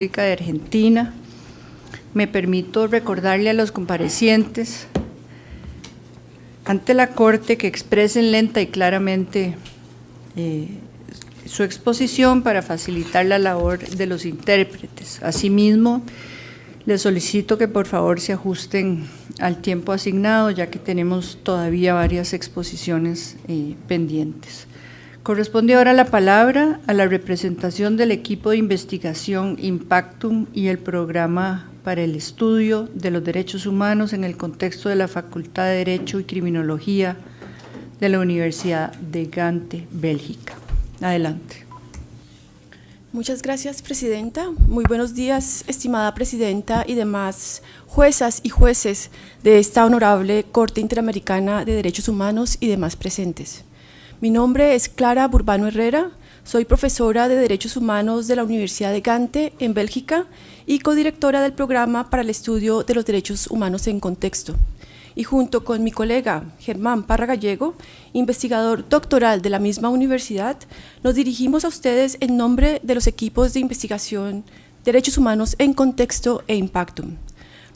de Argentina. Me permito recordarle a los comparecientes ante la Corte que expresen lenta y claramente su exposición para facilitar la labor de los intérpretes. Asimismo, les solicito que por favor se ajusten al tiempo asignado, ya que tenemos todavía varias exposiciones pendientes. Corresponde ahora la palabra a la representación del equipo de investigación Impactum y el programa para el estudio de los derechos humanos en el contexto de la Facultad de Derecho y Criminología de la Universidad de Gante, Bélgica. Adelante. Muchas gracias, Presidenta. Muy buenos días, estimada Presidenta y demás juezas y jueces de esta honorable Corte Interamericana de Derechos Humanos y demás presentes. Mi nombre es Clara Burbano Herrera, soy profesora de Derechos Humanos de la Universidad de Gante, en Bélgica, y codirectora del programa para el estudio de los derechos humanos en contexto. Y junto con mi colega Germán Parra Gallego, investigador doctoral de la misma universidad, nos dirigimos a ustedes en nombre de los equipos de investigación Derechos Humanos en Contexto e Impactum.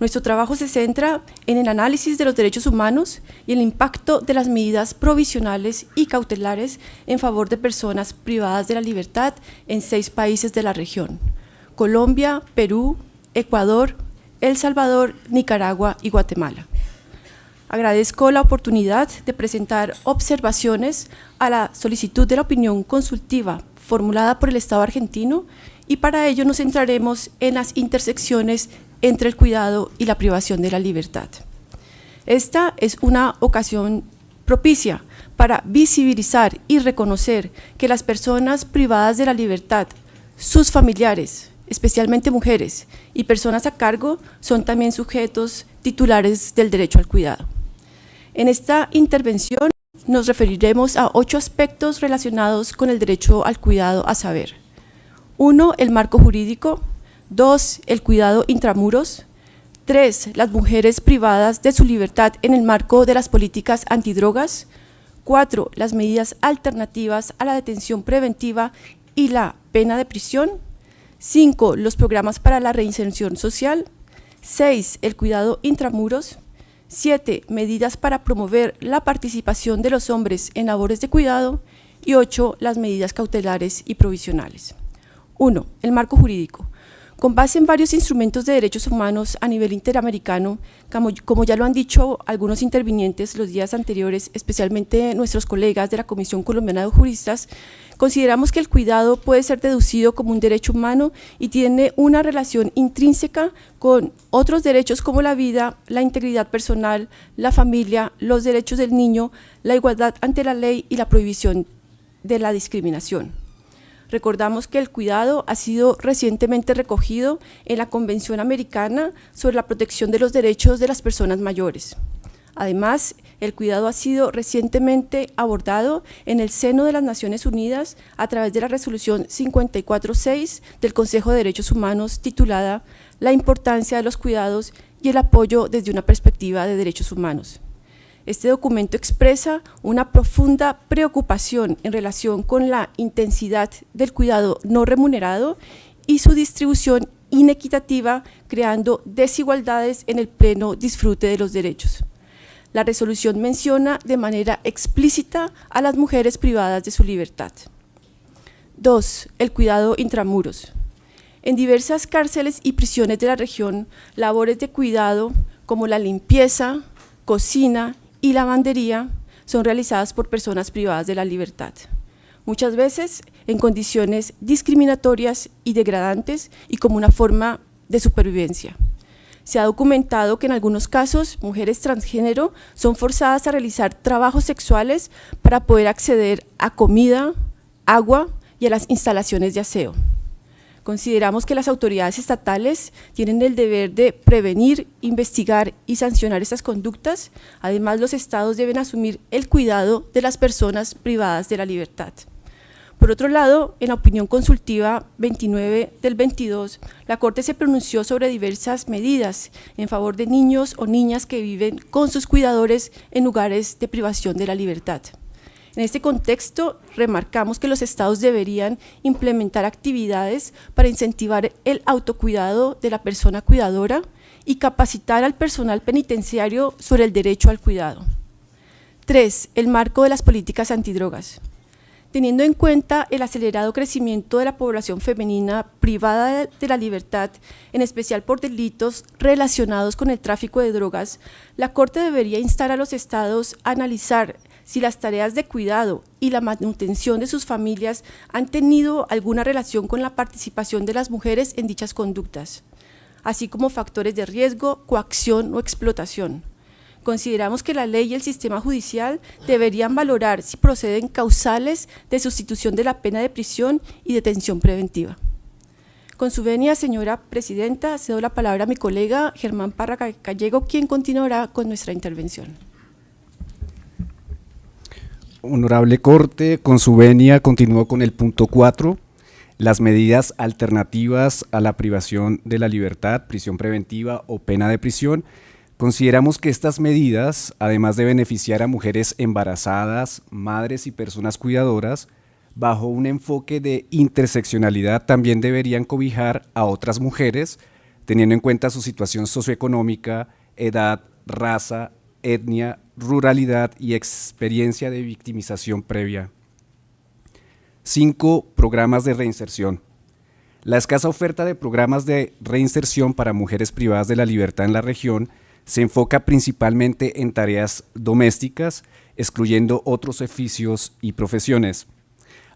Nuestro trabajo se centra en el análisis de los derechos humanos y el impacto de las medidas provisionales y cautelares en favor de personas privadas de la libertad en 6 países de la región: Colombia, Perú, Ecuador, El Salvador, Nicaragua y Guatemala. Agradezco la oportunidad de presentar observaciones a la solicitud de la opinión consultiva formulada por el Estado argentino, y para ello nos centraremos en las intersecciones entre el cuidado y la privación de la libertad. Esta es una ocasión propicia para visibilizar y reconocer que las personas privadas de la libertad, sus familiares, especialmente mujeres y personas a cargo, son también sujetos titulares del derecho al cuidado. En esta intervención nos referiremos a 8 aspectos relacionados con el derecho al cuidado, a saber: 1. El marco jurídico. 2. El cuidado intramuros. 3. Las mujeres privadas de su libertad en el marco de las políticas antidrogas. 4. Las medidas alternativas a la detención preventiva y la pena de prisión. 5. Los programas para la reinserción social. 6. El cuidado intramuros. 7. Medidas para promover la participación de los hombres en labores de cuidado. Y 8. Las medidas cautelares y provisionales. 1. El marco jurídico. Con base en varios instrumentos de derechos humanos a nivel interamericano, como ya lo han dicho algunos intervinientes los días anteriores, especialmente nuestros colegas de la Comisión Colombiana de Juristas, consideramos que el cuidado puede ser deducido como un derecho humano y tiene una relación intrínseca con otros derechos como la vida, la integridad personal, la familia, los derechos del niño, la igualdad ante la ley y la prohibición de la discriminación. Recordamos que el cuidado ha sido recientemente recogido en la Convención Americana sobre la protección de los derechos de las personas mayores. Además, el cuidado ha sido recientemente abordado en el seno de las Naciones Unidas a través de la Resolución 54.6 del Consejo de Derechos Humanos, titulada La importancia de los cuidados y el apoyo desde una perspectiva de derechos humanos. Este documento expresa una profunda preocupación en relación con la intensidad del cuidado no remunerado y su distribución inequitativa, creando desigualdades en el pleno disfrute de los derechos. La resolución menciona de manera explícita a las mujeres privadas de su libertad. 2. El cuidado intramuros. En diversas cárceles y prisiones de la región, labores de cuidado como la limpieza, cocina y lavandería son realizadas por personas privadas de la libertad, muchas veces en condiciones discriminatorias y degradantes y como una forma de supervivencia. Se ha documentado que en algunos casos mujeres transgénero son forzadas a realizar trabajos sexuales para poder acceder a comida, agua y a las instalaciones de aseo. Consideramos que las autoridades estatales tienen el deber de prevenir, investigar y sancionar estas conductas. Además, los estados deben asumir el cuidado de las personas privadas de la libertad. Por otro lado, en la opinión consultiva 29 del 22, la Corte se pronunció sobre diversas medidas en favor de niños o niñas que viven con sus cuidadores en lugares de privación de la libertad. En este contexto, remarcamos que los estados deberían implementar actividades para incentivar el autocuidado de la persona cuidadora y capacitar al personal penitenciario sobre el derecho al cuidado. 3. El marco de las políticas antidrogas. Teniendo en cuenta el acelerado crecimiento de la población femenina privada de la libertad, en especial por delitos relacionados con el tráfico de drogas, la Corte debería instar a los estados a analizar si las tareas de cuidado y la manutención de sus familias han tenido alguna relación con la participación de las mujeres en dichas conductas, así como factores de riesgo, coacción o explotación. Consideramos que la ley y el sistema judicial deberían valorar si proceden causales de sustitución de la pena de prisión y detención preventiva. Con su venia, señora presidenta, cedo la palabra a mi colega Germán Parra Gallego, quien continuará con nuestra intervención. Honorable Corte, con su venia continúo con el punto 4, las medidas alternativas a la privación de la libertad, prisión preventiva o pena de prisión. Consideramos que estas medidas, además de beneficiar a mujeres embarazadas, madres y personas cuidadoras, bajo un enfoque de interseccionalidad también deberían cobijar a otras mujeres, teniendo en cuenta su situación socioeconómica, edad, raza, etnia, ruralidad y experiencia de victimización previa. 5. Programas de reinserción. La escasa oferta de programas de reinserción para mujeres privadas de la libertad en la región se enfoca principalmente en tareas domésticas, excluyendo otros oficios y profesiones.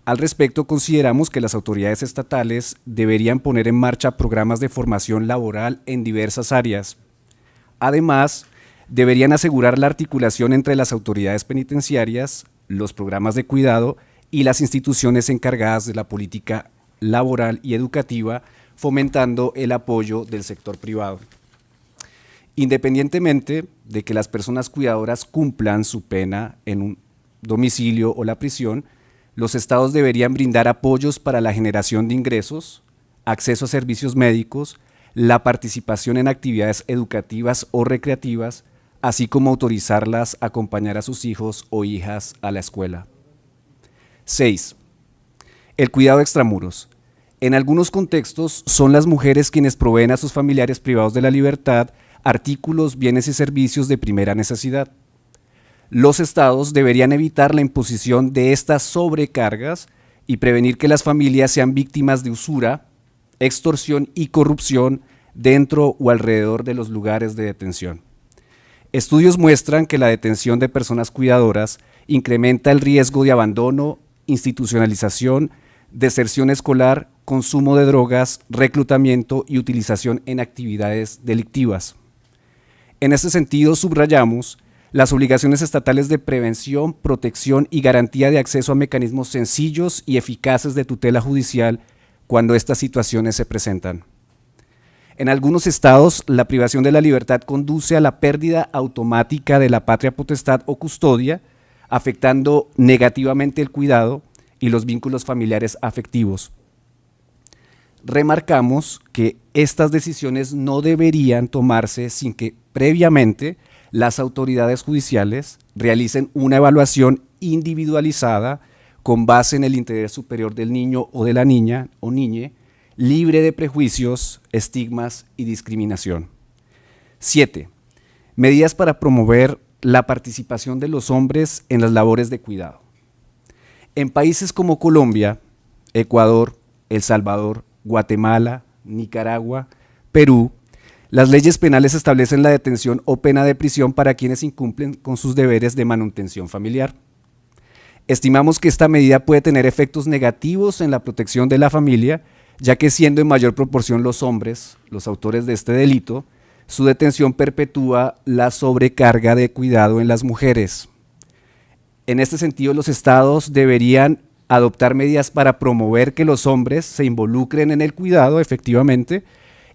Al respecto, consideramos que las autoridades estatales deberían poner en marcha programas de formación laboral en diversas áreas. Además, deberían asegurar la articulación entre las autoridades penitenciarias, los programas de cuidado y las instituciones encargadas de la política laboral y educativa, fomentando el apoyo del sector privado. Independientemente de que las personas cuidadoras cumplan su pena en un domicilio o la prisión, los estados deberían brindar apoyos para la generación de ingresos, acceso a servicios médicos, la participación en actividades educativas o recreativas, así como autorizarlas a acompañar a sus hijos o hijas a la escuela. 6. El cuidado extramuros. En algunos contextos son las mujeres quienes proveen a sus familiares privados de la libertad artículos, bienes y servicios de primera necesidad. Los estados deberían evitar la imposición de estas sobrecargas y prevenir que las familias sean víctimas de usura, extorsión y corrupción dentro o alrededor de los lugares de detención. Estudios muestran que la detención de personas cuidadoras incrementa el riesgo de abandono, institucionalización, deserción escolar, consumo de drogas, reclutamiento y utilización en actividades delictivas. En este sentido, subrayamos las obligaciones estatales de prevención, protección y garantía de acceso a mecanismos sencillos y eficaces de tutela judicial cuando estas situaciones se presentan. En algunos estados, la privación de la libertad conduce a la pérdida automática de la patria potestad o custodia, afectando negativamente el cuidado y los vínculos familiares afectivos. Remarcamos que estas decisiones no deberían tomarse sin que previamente las autoridades judiciales realicen una evaluación individualizada con base en el interés superior del niño o de la niña o niñe, libre de prejuicios, estigmas y discriminación. 7. Medidas para promover la participación de los hombres en las labores de cuidado. En países como Colombia, Ecuador, El Salvador, Guatemala, Nicaragua, Perú, las leyes penales establecen la detención o pena de prisión para quienes incumplen con sus deberes de manutención familiar. Estimamos que esta medida puede tener efectos negativos en la protección de la familia, ya que siendo en mayor proporción los hombres, los autores de este delito, su detención perpetúa la sobrecarga de cuidado en las mujeres. En este sentido, los estados deberían adoptar medidas para promover que los hombres se involucren en el cuidado efectivamente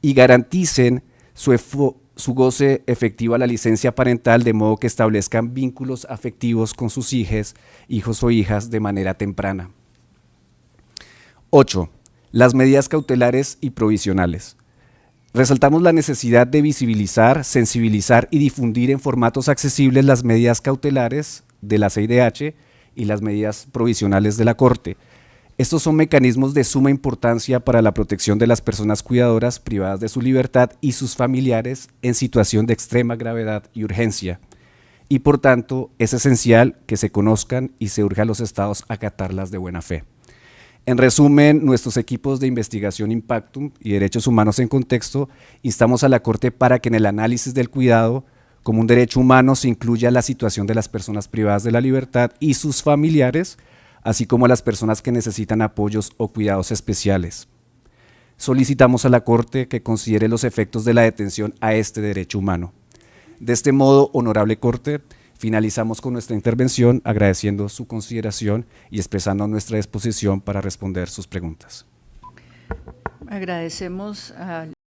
y garanticen su goce efectivo a la licencia parental, de modo que establezcan vínculos afectivos con sus hijos o hijas de manera temprana. 8. Las medidas cautelares y provisionales. Resaltamos la necesidad de visibilizar, sensibilizar y difundir en formatos accesibles las medidas cautelares de la CIDH y las medidas provisionales de la Corte. Estos son mecanismos de suma importancia para la protección de las personas cuidadoras privadas de su libertad y sus familiares en situación de extrema gravedad y urgencia. Y por tanto, es esencial que se conozcan y se urge a los estados a acatarlas de buena fe. En resumen, nuestros equipos de investigación Impactum y Derechos Humanos en Contexto instamos a la Corte para que en el análisis del cuidado como un derecho humano se incluya la situación de las personas privadas de la libertad y sus familiares, así como a las personas que necesitan apoyos o cuidados especiales. Solicitamos a la Corte que considere los efectos de la detención a este derecho humano. De este modo, honorable Corte, finalizamos con nuestra intervención agradeciendo su consideración y expresando nuestra disposición para responder sus preguntas. Agradecemos a